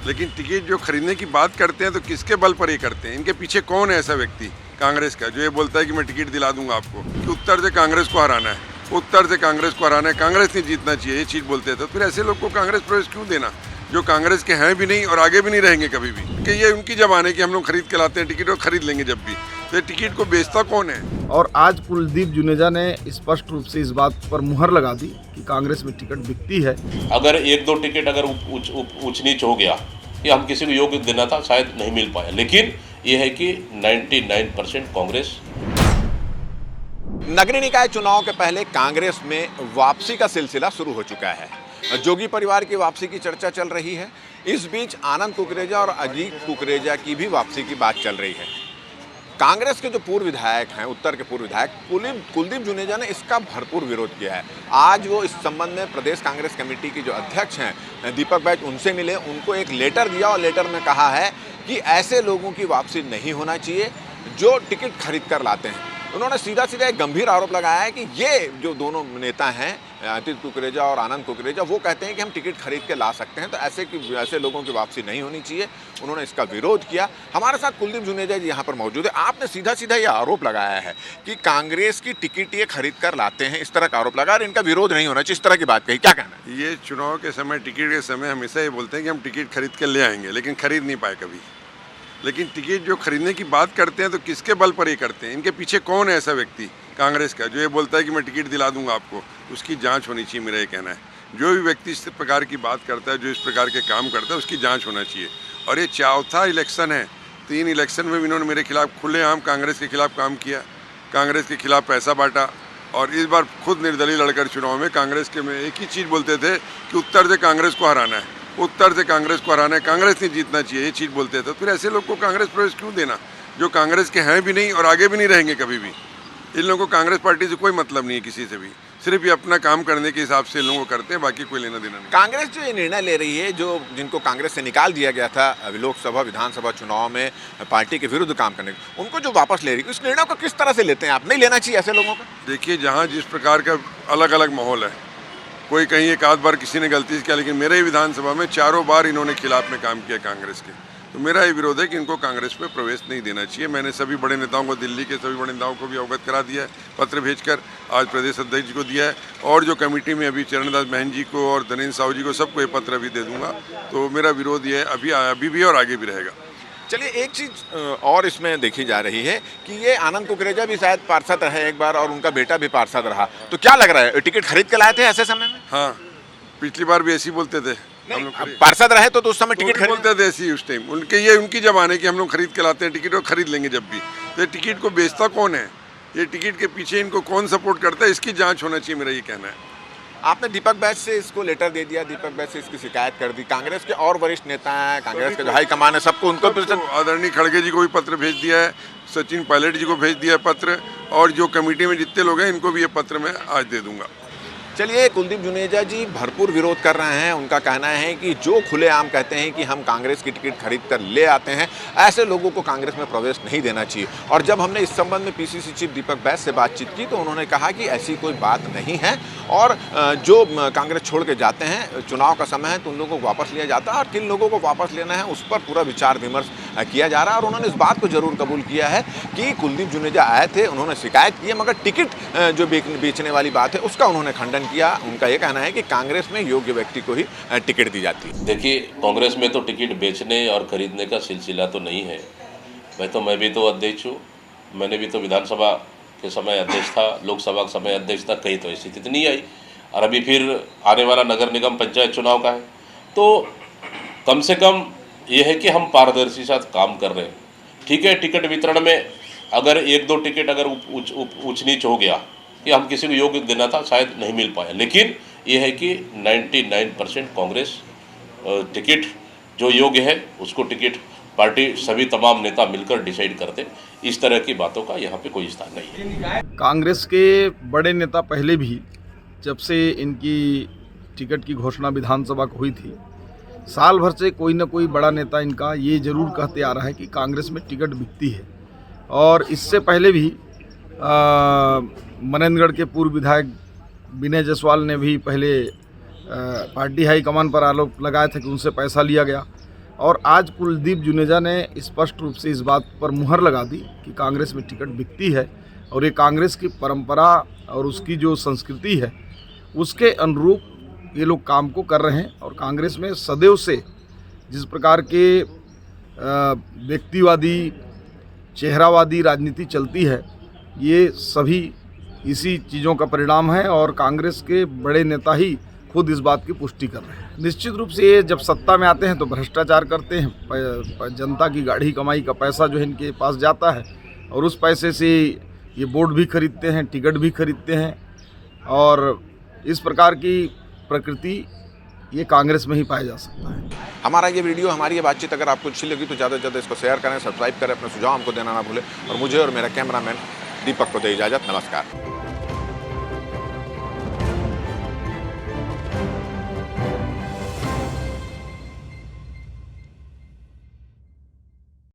लेकिन टिकट जो खरीदने की बात करते हैं तो किसके बल पर ये करते हैं? इनके पीछे कौन है ऐसा व्यक्ति कांग्रेस का जो ये बोलता है कि मैं टिकट दिला दूंगा आपको, कि उत्तर से कांग्रेस को हराना है, उत्तर से कांग्रेस को हराना है, कांग्रेस नहीं जीतना चाहिए, ये चीज़ बोलते थे। तो फिर ऐसे लोग को कांग्रेस प्रवेश क्यों देना जो कांग्रेस के हैं भी नहीं और आगे भी नहीं रहेंगे कभी भी? कि ये उनकी जबान है कि हम लोग खरीद के लाते हैं टिकट और खरीद लेंगे जब भी। तो टिकट को बेचता कौन है? और आज कुलदीप जुनेजा ने स्पष्ट रूप से इस बात पर मुहर लगा दी कि कांग्रेस में टिकट बिकती है। अगर एक दो टिकट अगर ऊंच नीच हो गया कि हम किसी को योग्य देना था शायद नहीं मिल पाया, लेकिन ये है कि 99% कांग्रेस। नगरीय निकाय चुनाव के पहले कांग्रेस में वापसी का सिलसिला शुरू हो चुका है। जोगी परिवार की वापसी की चर्चा चल रही है। इस बीच आनंद कुकरेजा और अजीत कुकरेजा की भी वापसी की बात चल रही है। कांग्रेस के जो पूर्व विधायक हैं, उत्तर के पूर्व विधायक कुलदीप जुनेजा ने इसका भरपूर विरोध किया है। आज वो इस संबंध में प्रदेश कांग्रेस कमेटी की जो अध्यक्ष हैं दीपक बैज, उनसे मिले, उनको एक लेटर दिया और लेटर में कहा है कि ऐसे लोगों की वापसी नहीं होना चाहिए जो टिकट खरीद कर लाते हैं। उन्होंने सीधा सीधा एक गंभीर आरोप लगाया है कि ये जो दोनों नेता हैं अजीत कुकरेजा और आनंद कुकरेजा, वो कहते हैं कि हम टिकट खरीद के ला सकते हैं, तो ऐसे लोगों की वापसी नहीं होनी चाहिए। उन्होंने इसका विरोध किया। हमारे साथ कुलदीप जुनेजा जी यहाँ पर मौजूद है। आपने सीधा सीधा ये आरोप लगाया है कि कांग्रेस की टिकट ये खरीद कर लाते हैं, इस तरह का आरोप लगा और इनका विरोध नहीं होना चाहिए, इस तरह की बात कही, क्या कहना है? ये चुनाव के समय, टिकट के समय हमेशा ये बोलते हैं कि हम टिकट खरीद के ले आएंगे, लेकिन खरीद नहीं पाए कभी। लेकिन टिकट जो खरीदने की बात करते हैं तो किसके बल पर ये करते हैं? इनके पीछे कौन है ऐसा व्यक्ति कांग्रेस का जो ये बोलता है कि मैं टिकट दिला दूंगा आपको? उसकी जांच होनी चाहिए, मेरा ये कहना है। जो भी व्यक्ति इस प्रकार की बात करता है, जो इस प्रकार के काम करता है, उसकी जांच होना चाहिए। और ये चौथा इलेक्शन है। 3 इलेक्शन में भी इन्होंने मेरे खिलाफ खुलेआम कांग्रेस के खिलाफ काम किया, कांग्रेस के खिलाफ पैसा बांटा, और इस बार खुद निर्दलीय लड़कर चुनाव में कांग्रेस के में एक ही चीज़ बोलते थे कि उत्तर से कांग्रेस को हराना है, उत्तर से कांग्रेस को हराना है, कांग्रेस नहीं जीतना चाहिए, ये चीज़ बोलते थे। तो फिर ऐसे लोग को कांग्रेस प्रवेश क्यों देना जो कांग्रेस के हैं भी नहीं और आगे भी नहीं रहेंगे कभी भी? इन लोगों को कांग्रेस पार्टी से कोई मतलब नहीं है, किसी से भी। सिर्फ ये अपना काम करने के हिसाब से इन लोगों को करते हैं, बाकी कोई लेना देना नहीं। कांग्रेस जो ये निर्णय ले रही है, जो जिनको कांग्रेस से निकाल दिया गया था लोकसभा विधानसभा चुनाव में पार्टी के विरुद्ध काम करने, उनको जो वापस ले रही है, उस निर्णय को किस तरह से लेते हैं आप? नहीं लेना चाहिए ऐसे लोगों को? देखिए, जहाँ जिस प्रकार का अलग अलग माहौल है, कोई कहीं एक आध बार किसी ने गलती से किया, लेकिन मेरे ही विधानसभा में 4 बार इन्होंने खिलाफ में काम किया कांग्रेस के। तो मेरा ये विरोध है कि इनको कांग्रेस में प्रवेश नहीं देना चाहिए। मैंने सभी बड़े नेताओं को, दिल्ली के सभी बड़े नेताओं को भी अवगत करा दिया है, पत्र भेजकर। आज प्रदेश अध्यक्ष जी को दिया है, और जो कमेटी में अभी चरणदास बहन जी को और धनेन्द्र साहू जी को, सबको ये पत्र भी दे दूंगा। तो मेरा विरोध ये है, अभी भी और आगे भी रहेगा। चलिए, एक चीज़ और इसमें देखी जा रही है कि ये आनंद कुकरेजा भी शायद पार्षद रहे एक बार और उनका बेटा भी पार्षद रहा, तो क्या लग रहा है, टिकट खरीद के लाए थे ऐसे समय में? हाँ, पिछली बार भी ऐसे ही बोलते थे। हम लोग पार्षद रहे तो उस समय टिकट बोलते थे ऐसी उस टाइम। उनकी जबान है कि हम लोग खरीद के लाते हैं टिकट और खरीद लेंगे जब भी। तो ये टिकट को बेचता कौन है? ये टिकट के पीछे इनको कौन सपोर्ट करता है? इसकी जांच होना चाहिए, मेरा ये कहना है। आपने दीपक बैज से इसको लेटर दे दिया, दीपक बैज से इसकी शिकायत कर दी। कांग्रेस के और वरिष्ठ नेता हैं, कांग्रेस के जो हाईकमान है, सबको उनको आदरणीय खड़गे जी को भी पत्र भेज दिया है, सचिन पायलट जी को भेज दिया है पत्र, और जो कमेटी में जितने लोग हैं इनको भी ये पत्र मैं आज दे दूंगा। चलिए, कुलदीप जुनेजा जी भरपूर विरोध कर रहे हैं। उनका कहना है कि जो खुलेआम कहते हैं कि हम कांग्रेस की टिकट खरीद कर ले आते हैं, ऐसे लोगों को कांग्रेस में प्रवेश नहीं देना चाहिए। और जब हमने इस संबंध में पीसीसी चीफ दीपक बैज से बातचीत की तो उन्होंने कहा कि ऐसी कोई बात नहीं है, और जो कांग्रेस छोड़ के जाते हैं, चुनाव का समय है तो उन लोगों को वापस लिया जाता है, और किन लोगों को वापस लेना है उस पर पूरा विचार विमर्श किया जा रहा है। और उन्होंने इस बात को जरूर कबूल किया है कि कुलदीप जुनेजा आए थे, उन्होंने शिकायत की है, मगर टिकट जो बेचने वाली बात है उसका उन्होंने खंडन किया। उनका ये कहना है कि कांग्रेस में योग्य व्यक्ति को ही टिकट दी जाती है। देखिए, कांग्रेस में तो टिकट बेचने और खरीदने का सिलसिला तो नहीं है। मैं भी तो अध्यक्ष हूँ, मैंने भी तो विधानसभा के समय अध्यक्ष था, लोकसभा के समय अध्यक्ष था, कहीं तो ऐसी स्थिति नहीं आई। और अभी फिर आने वाला नगर निगम पंचायत चुनाव का है, तो कम से कम ये है कि हम पारदर्शी साथ काम कर रहे हैं। ठीक है, टिकट वितरण में अगर एक दो टिकट अगर ऊंच नीच हो गया कि हम किसी को योग्य देना था शायद नहीं मिल पाया, लेकिन ये है कि 99% कांग्रेस टिकट जो योग्य है उसको टिकट पार्टी सभी तमाम नेता मिलकर डिसाइड करते। इस तरह की बातों का यहाँ पे कोई स्थान नहीं है। कांग्रेस के बड़े नेता पहले भी, जब से इनकी टिकट की घोषणा विधानसभा को हुई थी, साल भर से कोई ना कोई बड़ा नेता इनका ये जरूर कहते आ रहा है कि कांग्रेस में टिकट बिकती है। और इससे पहले भी मनेंद्रगढ़ के पूर्व विधायक विनय जायसवाल ने भी पहले पार्टी हाईकमान पर आरोप लगाया था कि उनसे पैसा लिया गया। और आज कुलदीप जुनेजा ने स्पष्ट रूप से इस बात पर मुहर लगा दी कि कांग्रेस में टिकट बिकती है और ये कांग्रेस की परंपरा और उसकी जो संस्कृति है उसके अनुरूप ये लोग काम को कर रहे हैं। और कांग्रेस में सदैव से जिस प्रकार के व्यक्तिवादी चेहरावादी राजनीति चलती है, ये सभी इसी चीज़ों का परिणाम है और कांग्रेस के बड़े नेता ही खुद इस बात की पुष्टि कर रहे हैं। निश्चित रूप से ये जब सत्ता में आते हैं तो भ्रष्टाचार करते हैं, जनता की गाढ़ी कमाई का पैसा जो है इनके पास जाता है और उस पैसे से ये वोट भी खरीदते हैं, टिकट भी खरीदते हैं और इस प्रकार की प्रकृति ये कांग्रेस में ही पाया जा सकता है। हमारा ये वीडियो, हमारी ये बातचीत अगर आपको अच्छी लगी तो ज़्यादा से ज़्यादा इसको शेयर करें, सब्सक्राइब करें, अपने सुझाव हमको देना ना भूलें और मुझे और मेरा कैमरामैन दीपक को दे इजाज़त। नमस्कार।